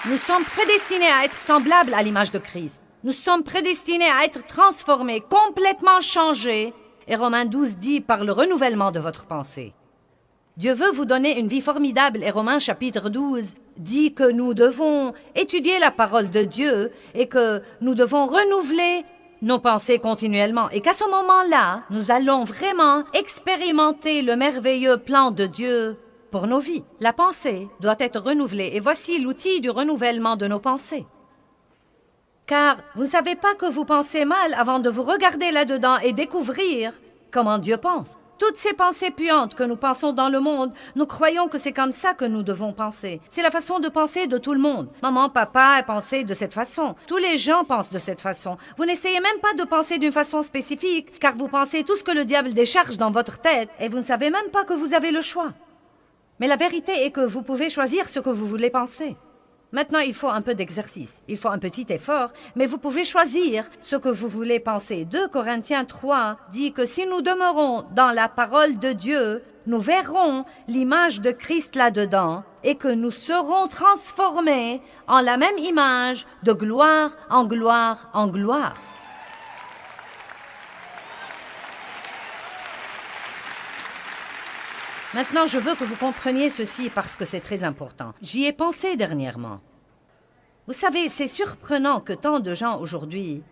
Nous sommes prédestinés à être semblables à l'image de Christ. Nous sommes prédestinés à être transformés, complètement changés. Et Romains 12 dit par le renouvellement de votre pensée. Dieu veut vous donner une vie formidable et Romains chapitre 12 dit que nous devons étudier la parole de Dieu et que nous devons renouveler nos pensées continuellement et qu'à ce moment-là, nous allons vraiment expérimenter le merveilleux plan de Dieu pour nos vies. La pensée doit être renouvelée et voici l'outil du renouvellement de nos pensées. Car vous ne savez pas que vous pensez mal avant de vous regarder là-dedans et découvrir comment Dieu pense. Toutes ces pensées puantes que nous pensons dans le monde, nous croyons que c'est comme ça que nous devons penser. C'est la façon de penser de tout le monde. Maman, papa pensent de cette façon. Tous les gens pensent de cette façon. Vous n'essayez même pas de penser d'une façon spécifique, car vous pensez tout ce que le diable décharge dans votre tête, et vous ne savez même pas que vous avez le choix. Mais la vérité est que vous pouvez choisir ce que vous voulez penser. Maintenant, il faut un peu d'exercice, il faut un petit effort, mais vous pouvez choisir ce que vous voulez penser. 2 Corinthiens 3 dit que si nous demeurons dans la parole de Dieu, nous verrons l'image de Christ là-dedans et que nous serons transformés en la même image de gloire en gloire en gloire. Maintenant, je veux que vous compreniez ceci parce que c'est très important. J'y ai pensé dernièrement. Vous savez, c'est surprenant que tant de gens aujourd'hui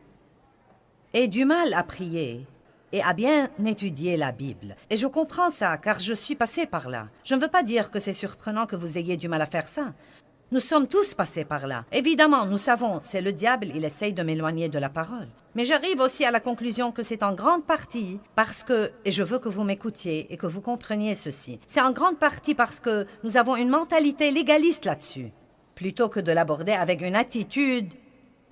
aient du mal à prier et à bien étudier la Bible. Et je comprends ça, car je suis passé par là. Je ne veux pas dire que c'est surprenant que vous ayez du mal à faire ça. Nous sommes tous passés par là. Évidemment, nous savons, c'est le diable, il essaye de m'éloigner de la parole. Mais j'arrive aussi à la conclusion que c'est en grande partie parce que, et je veux que vous m'écoutiez et que vous compreniez ceci, c'est en grande partie parce que nous avons une mentalité légaliste là-dessus, plutôt que de l'aborder avec une attitude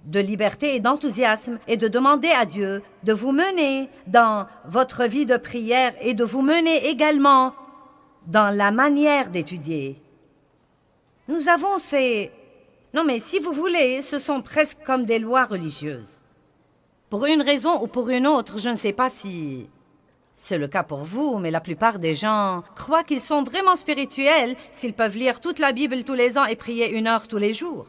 de liberté et d'enthousiasme et de demander à Dieu de vous mener dans votre vie de prière et de vous mener également dans la manière d'étudier. Nous avons ces... Non mais si vous voulez, ce sont presque comme des lois religieuses. Pour une raison ou pour une autre, je ne sais pas si c'est le cas pour vous, mais la plupart des gens croient qu'ils sont vraiment spirituels s'ils peuvent lire toute la Bible tous les ans et prier 1 heure tous les jours.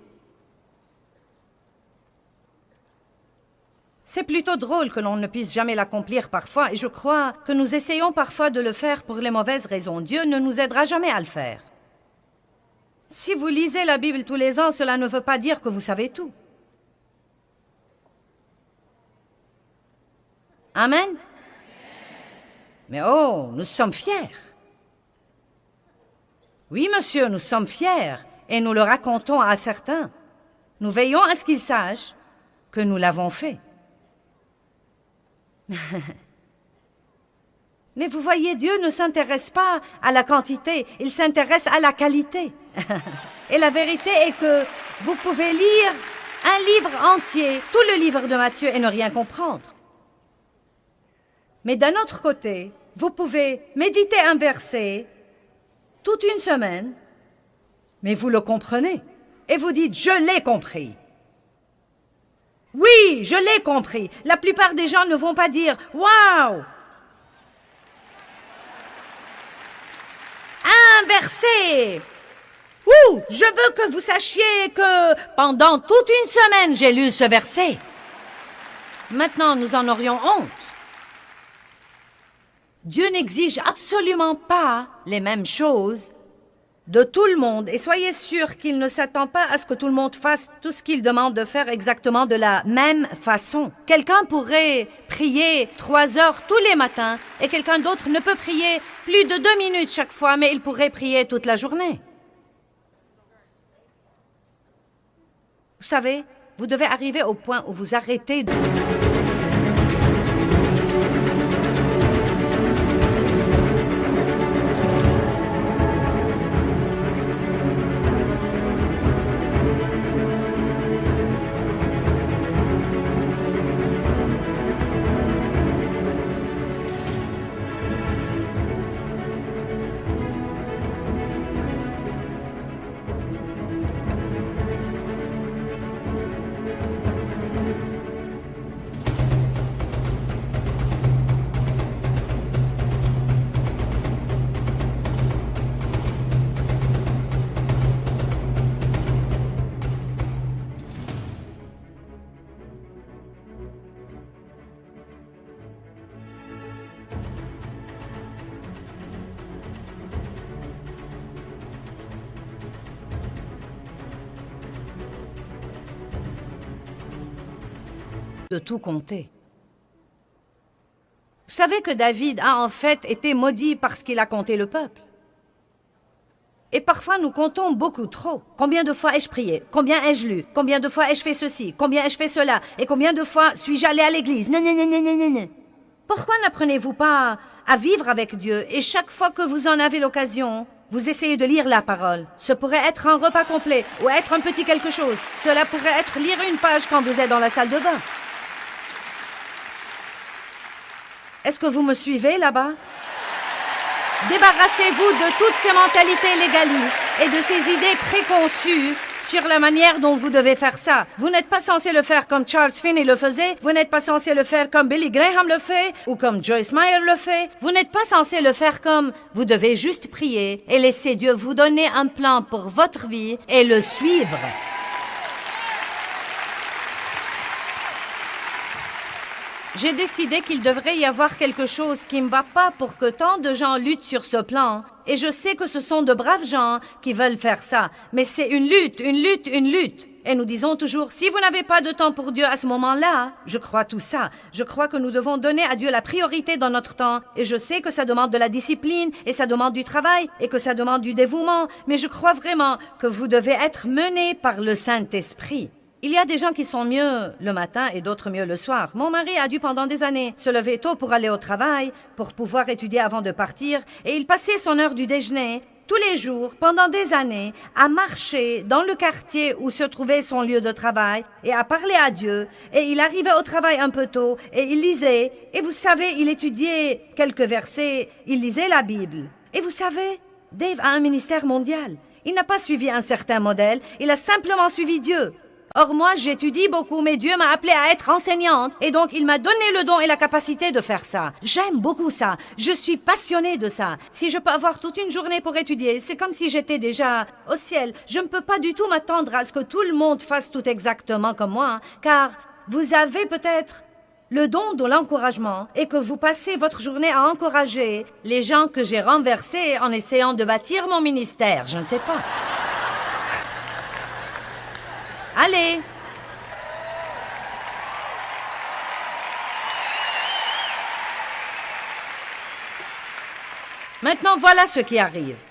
C'est plutôt drôle que l'on ne puisse jamais l'accomplir parfois, et je crois que nous essayons parfois de le faire pour les mauvaises raisons. Dieu ne nous aidera jamais à le faire. Si vous lisez la Bible tous les ans, cela ne veut pas dire que vous savez tout. Amen. Mais oh, nous sommes fiers. Oui, monsieur, nous sommes fiers et nous le racontons à certains. Nous veillons à ce qu'ils sachent que nous l'avons fait. Mais vous voyez, Dieu ne s'intéresse pas à la quantité, il s'intéresse à la qualité. Et la vérité est que vous pouvez lire un livre entier, tout le livre de Matthieu, et ne rien comprendre. Mais d'un autre côté, vous pouvez méditer un verset toute une semaine, mais vous le comprenez. Et vous dites, je l'ai compris. Oui, je l'ai compris. La plupart des gens ne vont pas dire, waouh! Un verset! Ouh, je veux que vous sachiez que pendant toute une semaine, j'ai lu ce verset. Maintenant, nous en aurions honte. Dieu n'exige absolument pas les mêmes choses de tout le monde. Et soyez sûr qu'il ne s'attend pas à ce que tout le monde fasse tout ce qu'il demande de faire exactement de la même façon. Quelqu'un pourrait prier 3 heures tous les matins et quelqu'un d'autre ne peut prier plus de 2 minutes chaque fois, mais il pourrait prier toute la journée. Vous savez, vous devez arriver au point où vous arrêtez de... tout compter. Vous savez que David a en fait été maudit parce qu'il a compté le peuple. Et parfois nous comptons beaucoup trop. Combien de fois ai-je prié? Combien ai-je lu? Combien de fois ai-je fait ceci? Combien ai-je fait cela? Et combien de fois suis-je allé à l'église? Pourquoi n'apprenez-vous pas à vivre avec Dieu et chaque fois que vous en avez l'occasion, vous essayez de lire la parole? Ce pourrait être un repas complet ou être un petit quelque chose. Cela pourrait être lire une page quand vous êtes dans la salle de bain. Est-ce que vous me suivez là-bas? Débarrassez-vous de toutes ces mentalités légalistes et de ces idées préconçues sur la manière dont vous devez faire ça. Vous n'êtes pas censé le faire comme Charles Finney le faisait, vous n'êtes pas censé le faire comme Billy Graham le fait, ou comme Joyce Meyer le fait. Vous n'êtes pas censé le faire comme... Vous devez juste prier et laisser Dieu vous donner un plan pour votre vie et le suivre. J'ai décidé qu'il devrait y avoir quelque chose qui ne va pas pour que tant de gens luttent sur ce plan. Et je sais que ce sont de braves gens qui veulent faire ça. Mais c'est une lutte, une lutte, une lutte. Et nous disons toujours, si vous n'avez pas de temps pour Dieu à ce moment-là, je crois tout ça. Je crois que nous devons donner à Dieu la priorité dans notre temps. Et je sais que ça demande de la discipline, et ça demande du travail, et que ça demande du dévouement. Mais je crois vraiment que vous devez être menés par le Saint-Esprit. Il y a des gens qui sont mieux le matin et d'autres mieux le soir. Mon mari a dû pendant des années se lever tôt pour aller au travail, pour pouvoir étudier avant de partir, et il passait son heure du déjeuner tous les jours, pendant des années, à marcher dans le quartier où se trouvait son lieu de travail et à parler à Dieu. Et il arrivait au travail un peu tôt et il lisait. Et vous savez, il étudiait quelques versets, il lisait la Bible. Et vous savez, Dave a un ministère mondial. Il n'a pas suivi un certain modèle, il a simplement suivi Dieu. Or moi, j'étudie beaucoup, mais Dieu m'a appelée à être enseignante. Et donc, il m'a donné le don et la capacité de faire ça. J'aime beaucoup ça. Je suis passionnée de ça. Si je peux avoir toute une journée pour étudier, c'est comme si j'étais déjà au ciel. Je ne peux pas du tout m'attendre à ce que tout le monde fasse tout exactement comme moi, car vous avez peut-être le don de l'encouragement et que vous passez votre journée à encourager les gens que j'ai renversés en essayant de bâtir mon ministère. Je ne sais pas. Allez! Maintenant, voilà ce qui arrive.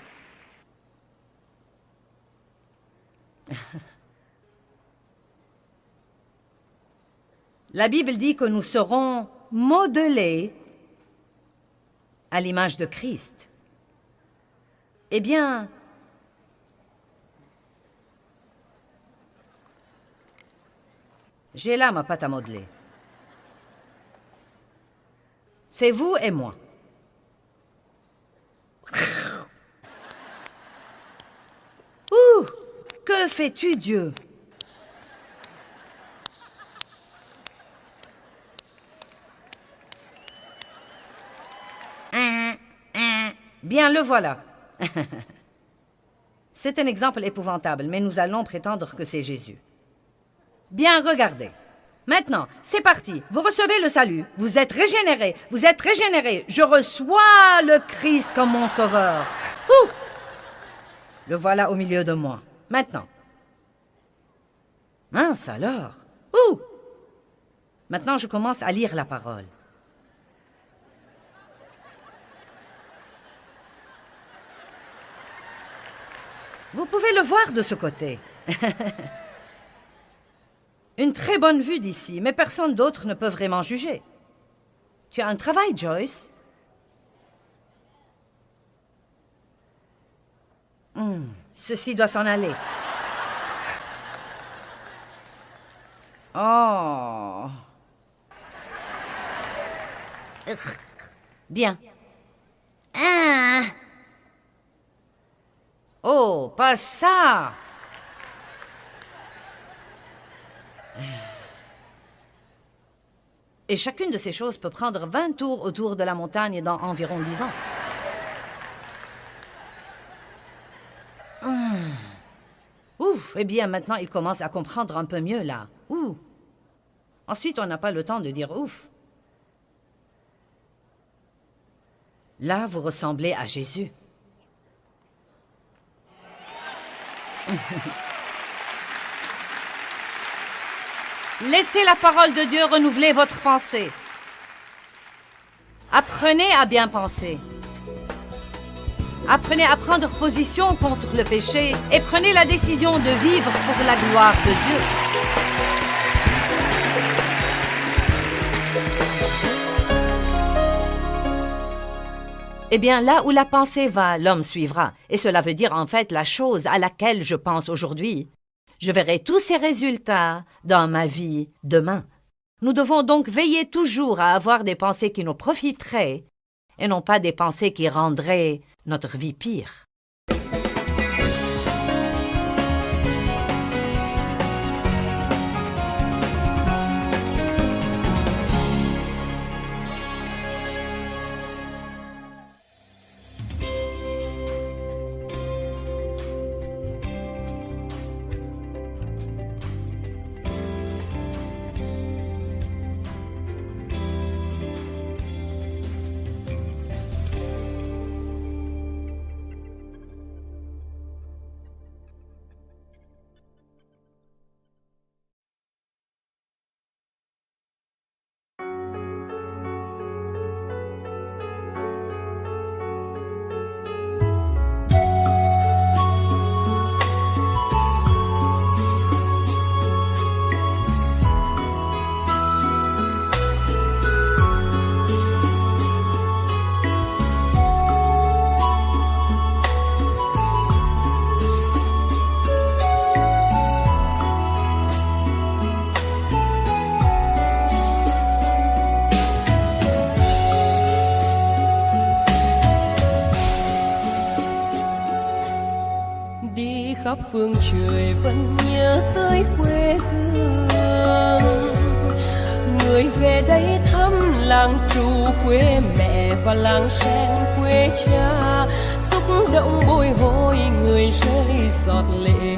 La Bible dit que nous serons modelés à l'image de Christ. Eh bien, j'ai là ma pâte à modeler. C'est vous et moi. Ouh! Que fais-tu, Dieu? Bien, le voilà. C'est un exemple épouvantable, mais nous allons prétendre que c'est Jésus. Bien, regardez. Maintenant, c'est parti. Vous recevez le salut. Vous êtes régénérés. Vous êtes régénérés. Je reçois le Christ comme mon sauveur. Ouh! Le voilà au milieu de moi. Maintenant. Mince alors. Ouh! Maintenant, je commence à lire la parole. Vous pouvez le voir de ce côté. Une très bonne vue d'ici, mais personne d'autre ne peut vraiment juger. Tu as un travail, Joyce? Ceci doit s'en aller. Oh. Bien. Oh, pas ça! Et chacune de ces choses peut prendre 20 tours autour de la montagne dans environ 10 ans. Ouf, eh bien, maintenant, il commence à comprendre un peu mieux, là. Ouh. Ensuite, on n'a pas le temps de dire ouf. Là, vous ressemblez à Jésus. Laissez la parole de Dieu renouveler votre pensée. Apprenez à bien penser. Apprenez à prendre position contre le péché et prenez la décision de vivre pour la gloire de Dieu. Eh bien, là où la pensée va, l'homme suivra. Et cela veut dire en fait la chose à laquelle je pense aujourd'hui. Je verrai tous ces résultats dans ma vie demain. Nous devons donc veiller toujours à avoir des pensées qui nous profiteraient et non pas des pensées qui rendraient notre vie pire. khắp phương trời vẫn nhớ tới quê hương. Người về đây thăm làng trù quê mẹ và làng sen quê cha, xúc động bồi hồi người rơi giọt lệ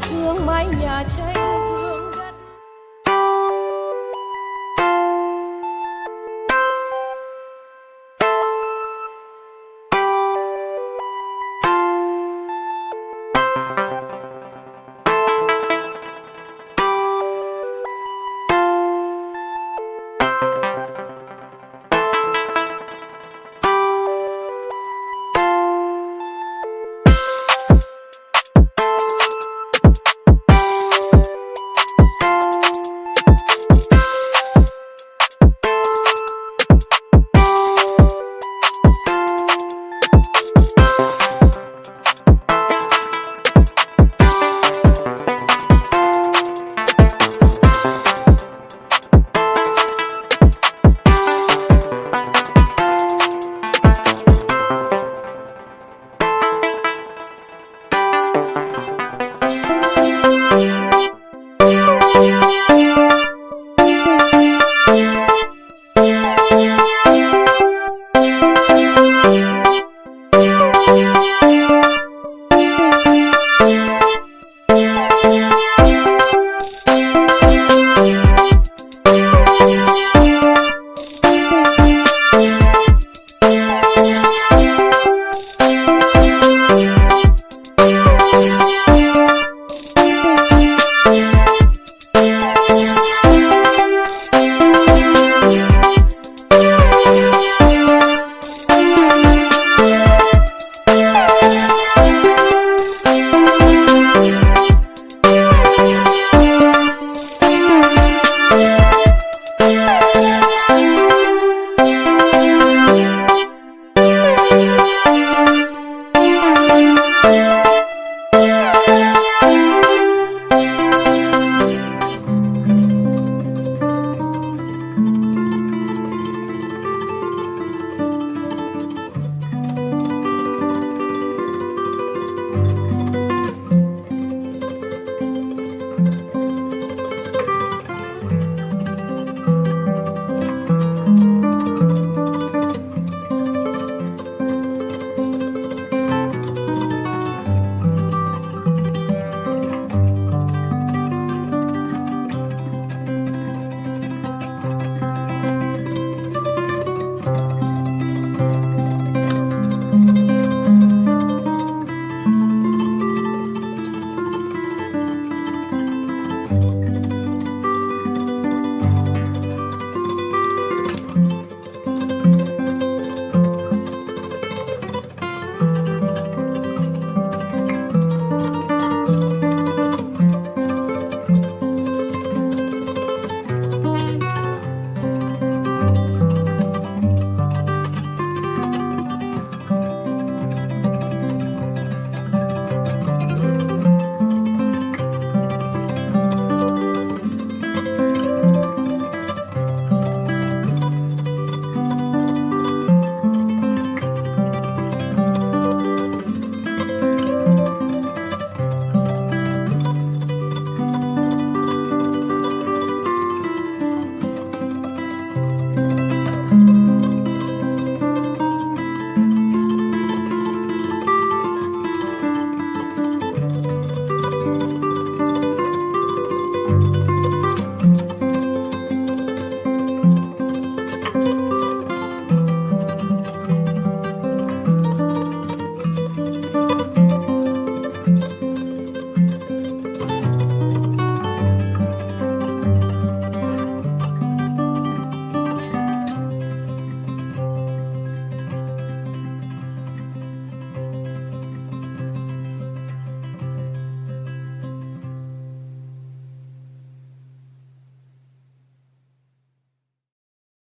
thương mái nhà tranh.